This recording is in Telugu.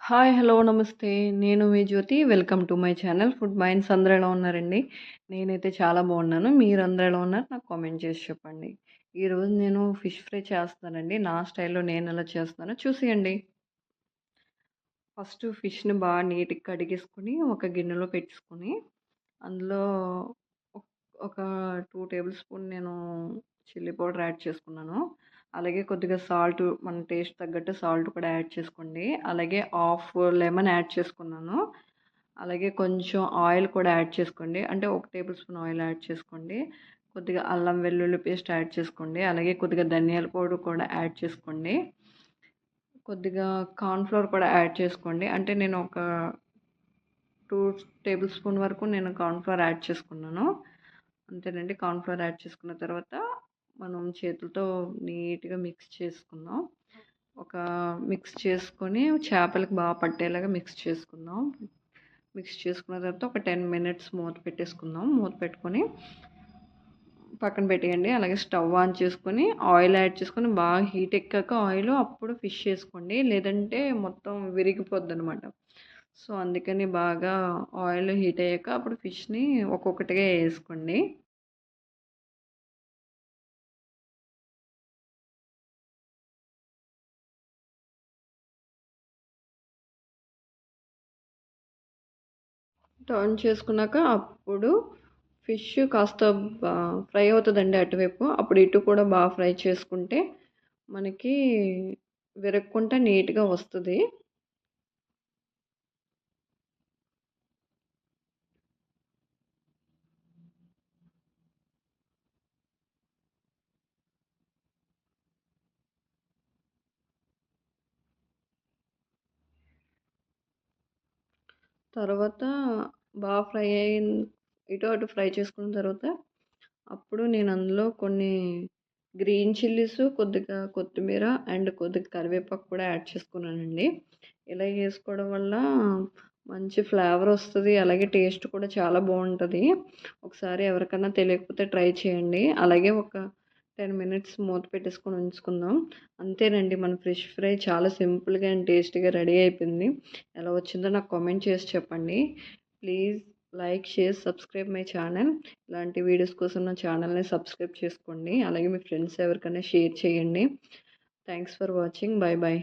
హాయ్. హలో. నమస్తే. నేను మీ Jyothi. Welcome to my channel Food Minds. అందరూ ఎలా ఉన్నారండి? నేనైతే చాలా బాగున్నాను. మీరందరూ ఎలా ఉన్నారు? నాకు కామెంట్ చేసి చెప్పండి. ఈరోజు నేను ఫిష్ ఫ్రై చేస్తున్నానండి. నా స్టైల్‌లో నేను ఎలా చేస్తున్నానో చూసేయండి. ఫస్ట్ ఫిష్‌ని బాగా నీట్‌గా కడిగేసుకొని ఒక గిన్నెలో పెట్టేసుకొని అందులో ఒక్ ఒక 2 టేబుల్ స్పూన్ నేను చిల్లీ పౌడర్ యాడ్ చేసుకున్నాను. అలాగే కొద్దిగా సాల్ట్ మన టేస్ట్ తగ్గట్టు సాల్ట్ కూడా యాడ్ చేసుకోండి. అలాగే హాఫ్ లెమన్ యాడ్ చేసుకున్నాను. అలాగే కొంచెం ఆయిల్ కూడా యాడ్ చేసుకోండి. అంటే ఒక టేబుల్ స్పూన్ ఆయిల్ యాడ్ చేసుకోండి. కొద్దిగా అల్లం వెల్లుల్లి పేస్ట్ యాడ్ చేసుకోండి. అలాగే కొద్దిగా ధనియాల పౌడర్ కూడా యాడ్ చేసుకోండి. కొద్దిగా కార్న్ ఫ్లోర్ కూడా యాడ్ చేసుకోండి. అంటే నేను ఒక 2 టేబుల్ స్పూన్ వరకు నేను కార్న్ ఫ్లోర్ యాడ్ చేసుకున్నాను. అంతేనండి. కార్న్ ఫ్లోర్ యాడ్ చేసుకున్న తర్వాత మనం చేతులతో నీట్‌గా మిక్స్ చేసుకుందాం. ఒక మిక్స్ చేసుకొని చేపలకి బాగా పట్టేలాగా మిక్స్ చేసుకుందాం. మిక్స్ చేసుకున్న తర్వాత ఒక 10 మినిట్స్ మూత పెట్టేసుకుందాం. మూత పెట్టుకొని పక్కన పెట్టేయండి. అలాగే స్టవ్ ఆన్ చేసుకొని ఆయిల్ యాడ్ చేసుకొని బాగా హీట్ ఎక్కాక ఆయిల్ అప్పుడు ఫిష్ వేసుకోండి. లేదంటే మొత్తం విరిగిపోద్దనమాట. సో, అందుకని బాగా ఆయిల్ హీట్ అయ్యాక అప్పుడు ఫిష్‌ని ఒక్కొక్కటిగా వేసుకోండి. టర్న్ చేసుకున్నాక అప్పుడు ఫిష్ కాస్త బా ఫ్రై అవుతుందండి అటువైపు. అప్పుడు ఇటు కూడా బాగా ఫ్రై చేసుకుంటే మనకి విరగకుండా నీట్‌గా వస్తది. తర్వాత బాగా ఫ్రై ఇటు అటు ఫ్రై చేసుకున్న తర్వాత అప్పుడు నేను అందులో కొన్ని గ్రీన్ చిల్లీస్, కొద్దిగా కొత్తిమీర అండ్ కొద్దిగా కరివేపాకు కూడా యాడ్ చేసుకున్నానండి. ఇలా చేసుకోవడం వల్ల మంచి ఫ్లేవర్ వస్తది. అలాగే టేస్ట్ కూడా చాలా బాగుంటది. ఒకసారి ఎవరికన్నా తెలియకపోతే ట్రై చేయండి. అలాగే ఒక 10 మినిట్స్ మూత పెట్టేసుకొని ఉంచుకుందాం. అంతేనండి, మన ఫిష్ ఫ్రై చాలా సింపుల్‌గా అండ్ టేస్టీగా రెడీ అయిపోయింది. ఎలా వచ్చిందో నాకు కామెంట్ చేసి చెప్పండి. Please like, share, subscribe my channel. ఇలాంటి వీడియోస్ కోసం నా ఛానల్‌ని సబ్స్క్రైబ్ చేసుకోండి. అలాగే మీ ఫ్రెండ్స్ ఎవరికైనా షేర్ చేయండి. Thanks for watching. By by.